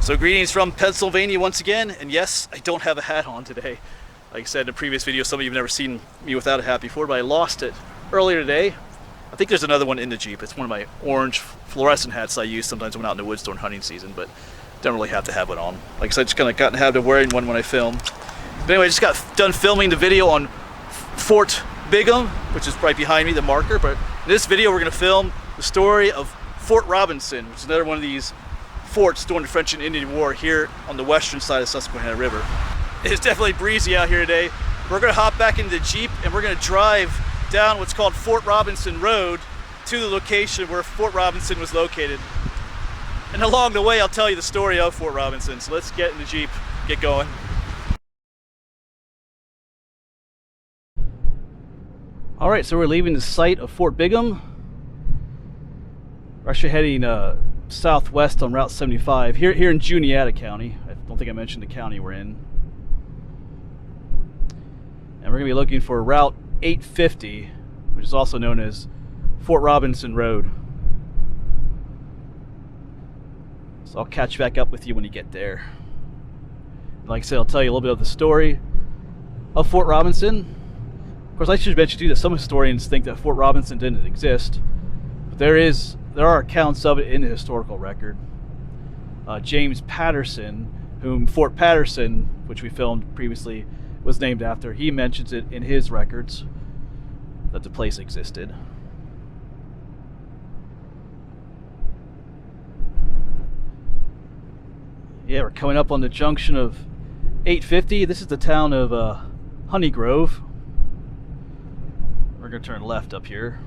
So greetings from Pennsylvania once again, and yes, I don't have a hat on today. Like I said in a previous video, some of you have never seen me without a hat before, but I lost it earlier today. I think there's another one in the Jeep. It's one of my orange fluorescent hats I use sometimes when I'm out in the woods during hunting season, but don't really have to have one on. Like I said, just kind of got in the habit of wearing one when I film. But anyway, I just got done filming the video on Fort Bingham, which is right behind me, the marker. But in this video, we're going to film the story of Fort Robinson, which is another one of these forts during the French and Indian War here on the western side of Susquehanna River. It's definitely breezy out here today. We're going to hop back into the Jeep and we're going to drive down what's called Fort Robinson Road to the location where Fort Robinson was located. And along the way, I'll tell you the story of Fort Robinson. So let's get in the Jeep, get going. All right, so we're leaving the site of Fort Bingham. We're actually heading southwest on Route 75 here in Juniata County. I don't think I mentioned the county we're in. And we're going to be looking for Route 850, which is also known as Fort Robinson Road. So I'll catch back up with you when you get there. Like I said, I'll tell you a little bit of the story of Fort Robinson. Of course, I should mention too that some historians think that Fort Robinson didn't exist, but there are accounts of it in the historical record. James Patterson, whom Fort Patterson, which we filmed previously, was named after, he mentions it in his records that the place existed. Yeah, we're coming up on the junction of 850. This is the town of Honeygrove. We're going to turn left up here.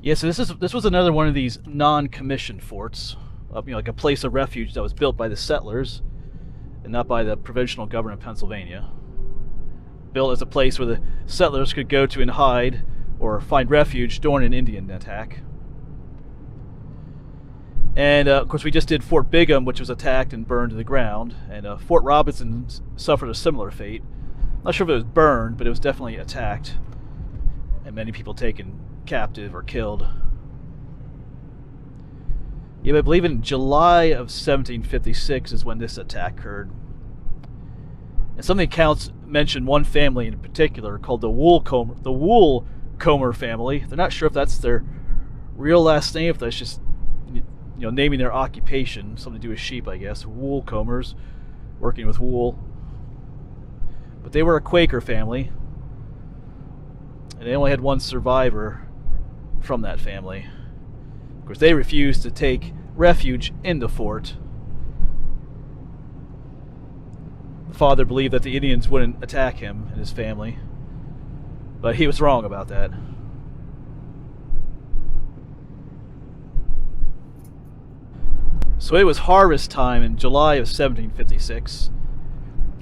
Yeah, so this was another one of these non-commissioned forts, like a place of refuge that was built by the settlers and not by the provincial government of Pennsylvania. Built as a place where the settlers could go to and hide or find refuge during an Indian attack. And of course, we just did Fort Bingham, which was attacked and burned to the ground, and Fort Robinson suffered a similar fate. Not sure if it was burned, but it was definitely attacked, and many people taken captive or killed. Yeah, but I believe in July of 1756 is when this attack occurred. And some of the accounts mention one family in particular called the Woolcomber family. They're not sure if that's their real last name, if that's just naming their occupation, something to do with sheep, I guess. Woolcombers, working with wool. But they were a Quaker family, and they only had one survivor from that family. Of course, they refused to take refuge in the fort. The father believed that the Indians wouldn't attack him and his family, but he was wrong about that. So it was harvest time in July of 1756,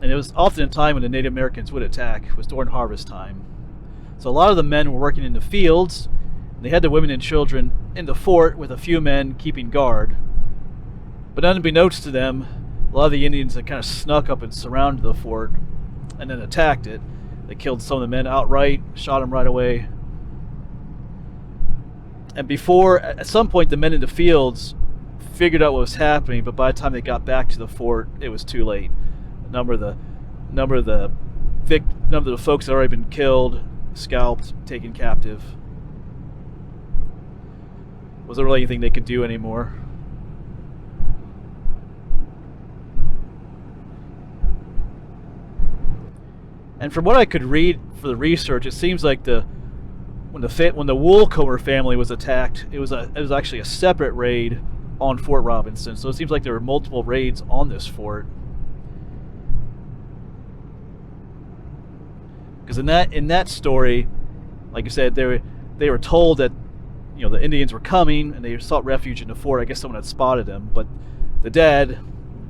and it was often a time when the Native Americans would attack. It was during harvest time. So a lot of the men were working in the fields, and they had the women and children in the fort with a few men keeping guard. But unbeknownst to them, a lot of the Indians had kind of snuck up and surrounded the fort and then attacked it. They killed some of the men outright, shot them right away. And at some point, the men in the fields figured out what was happening, but by the time they got back to the fort, it was too late. A number of the folks had already been killed, scalped, taken captive. Wasn't really anything they could do anymore. And from what I could read for the research, it seems like when the Woolcomber family was attacked, it was actually a separate raid on Fort Robinson. So it seems like there were multiple raids on this fort. Because in that story, like I said, they were told that the Indians were coming and they sought refuge in the fort. I guess someone had spotted them, but the dad,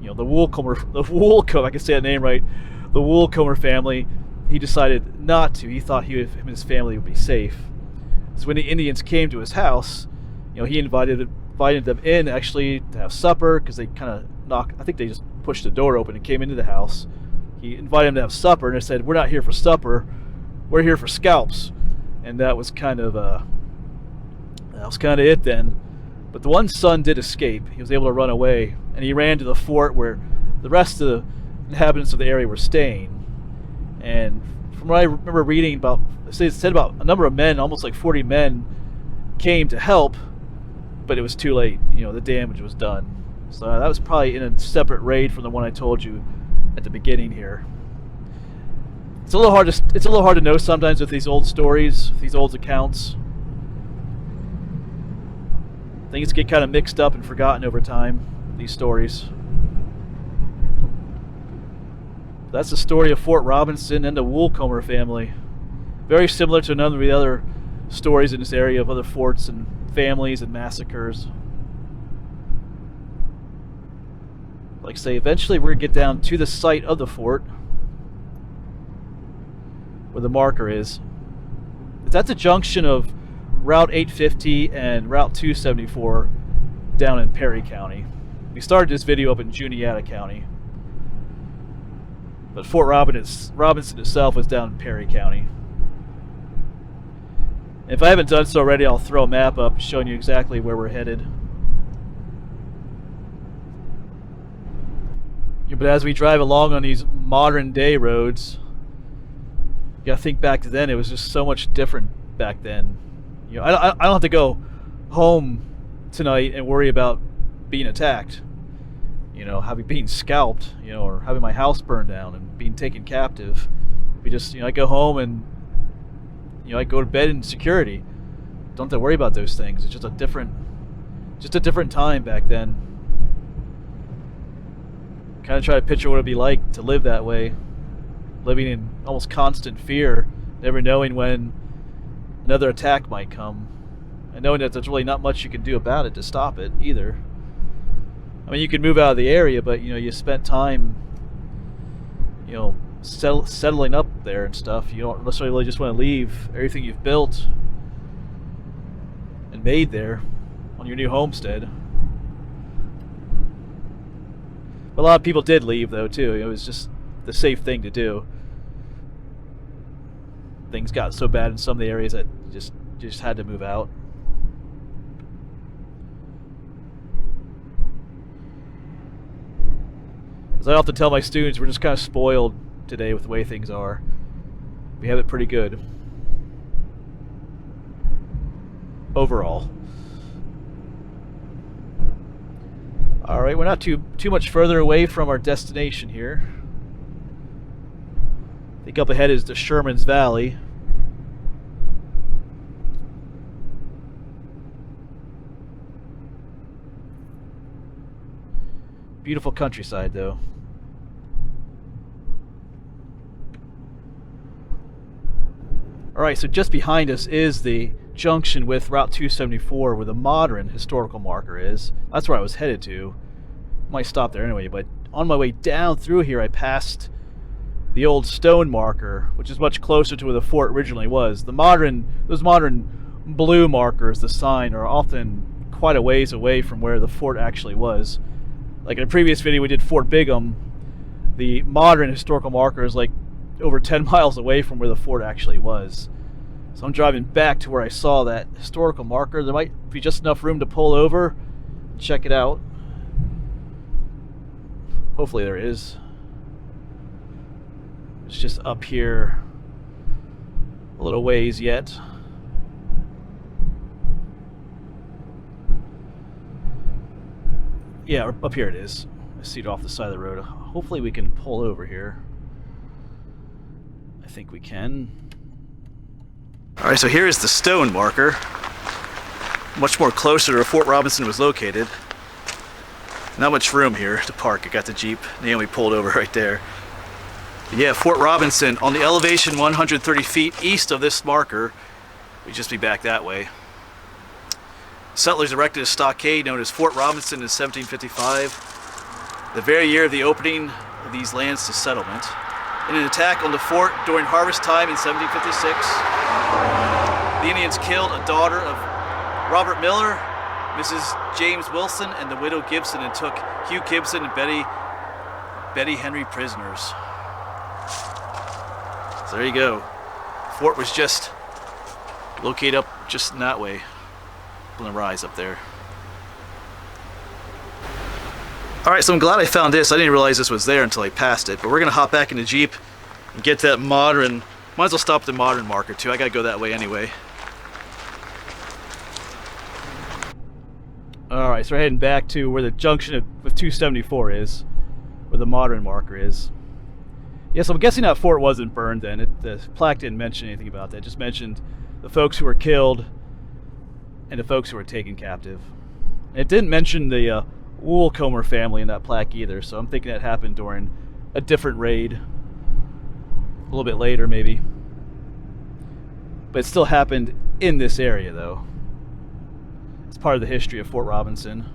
the Woolcomber, I can say the name right, the Woolcomber family, he decided not to. He thought him and his family would be safe. So when the Indians came to his house, he invited them in actually to have supper, because they kind of knocked. I think they just pushed the door open and came into the house. He invited them to have supper, and they said, "We're not here for supper. We're here for scalps." And that was kind of That was kind of it then. But the one son did escape. He was able to run away, and he ran to the fort where the rest of the inhabitants of the area were staying. And from what I remember reading about, it said about a number of men, almost like 40 men, came to help, but it was too late. You know, the damage was done. So that was probably in a separate raid from the one I told you at the beginning here. It's a little hard to know sometimes with these old stories, these old accounts. Things get kind of mixed up and forgotten over time, these stories. That's the story of Fort Robinson and the Woolcomber family. Very similar to a number of the other stories in this area of other forts and families and massacres. Like I say, eventually we're going to get down to the site of the fort, where the marker is. It's at the junction of Route 850 and Route 274 down in Perry County. We started this video up in Juniata County, but Fort Robinson itself is down in Perry County. And if I haven't done so already, I'll throw a map up showing you exactly where we're headed. But as we drive along on these modern day roads, you gotta think back to then. It was just so much different back then. You know, I don't have to go home tonight and worry about being attacked. You know, being scalped. You know, or having my house burned down and being taken captive. We just, you know, I go home and, you know, I go to bed in security. Don't have to worry about those things. It's just a different time back then. Kind of try to picture what it'd be like to live that way, living in almost constant fear, never knowing when another attack might come, and knowing that there's really not much you can do about it to stop it either. I mean, you could move out of the area, but you know, you spent time, you know, settling up there and stuff. You don't necessarily just want to leave everything you've built and made there on your new homestead. A lot of people did leave, though, too. It was just the safe thing to do. Things got so bad in some of the areas that you just had to move out. As I often tell my students, we're just kind of spoiled today with the way things are. We have it pretty good overall. Alright, we're not too much further away from our destination here. I think up ahead is the Sherman's Valley. Beautiful countryside, though. Alright, so just behind us is the junction with Route 274 where the modern historical marker is. That's where I was headed to. Might stop there anyway, but on my way down through here I passed the old stone marker, which is much closer to where the fort originally was. Those modern blue markers, the sign, are often quite a ways away from where the fort actually was. Like in a previous video we did Fort Bigham, the modern historical marker is like over 10 miles away from where the fort actually was. So I'm driving back to where I saw that historical marker. There might be just enough room to pull over, check it out. Hopefully there is. It's just up here a little ways yet. Yeah, up here it is. I see it off the side of the road. Hopefully we can pull over here. I think we can. Alright, so here is the stone marker. Much more closer to where Fort Robinson was located. Not much room here to park. I got the Jeep. Naomi pulled over right there. But yeah, Fort Robinson on the elevation 130 feet east of this marker. We'd just be back that way. Settlers erected a stockade known as Fort Robinson in 1755, the very year of the opening of these lands to settlement. In an attack on the fort during harvest time in 1756, the Indians killed a daughter of Robert Miller, Mrs. James Wilson, and the widow Gibson, and took Hugh Gibson and Betty Henry prisoners. So there you go. The fort was just located up just in that way. on the rise up there. Alright, so I'm glad I found this. I didn't realize this was there until I passed it. But we're going to hop back in the Jeep and get that modern. Might as well stop at the modern marker too. I got to go that way anyway. Alright, so we're heading back to where the junction with 274 is. Where the modern marker is. Yeah, so I'm guessing that fort wasn't burned then. The plaque didn't mention anything about that. It just mentioned the folks who were killed and the folks who were taken captive. It didn't mention the Woolcomber family in that plaque either, so I'm thinking that happened during a different raid. A little bit later, maybe. But it still happened in this area, though. It's part of the history of Fort Robinson.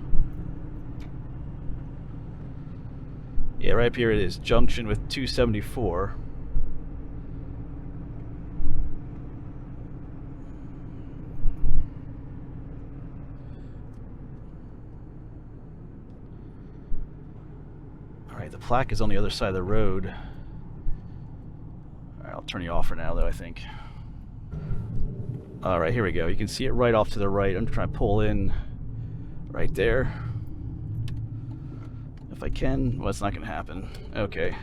Yeah, right up here it is. Junction with 274. Alright, the plaque is on the other side of the road. Alright, I'll turn you off for now, though, I think. Alright, here we go. You can see it right off to the right. I'm trying to pull in right there. If I can. Well, it's not going to happen. Okay.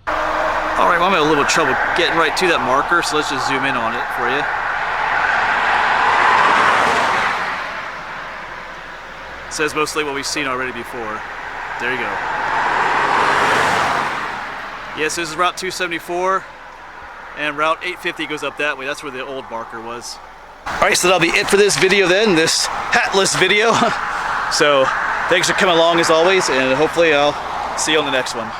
Alright, well, I'm having a little trouble getting right to that marker, so let's just zoom in on it for you. It says mostly what we've seen already before. There you go. Yes, this is Route 274, and Route 850 goes up that way. That's where the old marker was. Alright, so that'll be it for this video then, this hatless video. So, thanks for coming along as always, and hopefully I'll see you on the next one.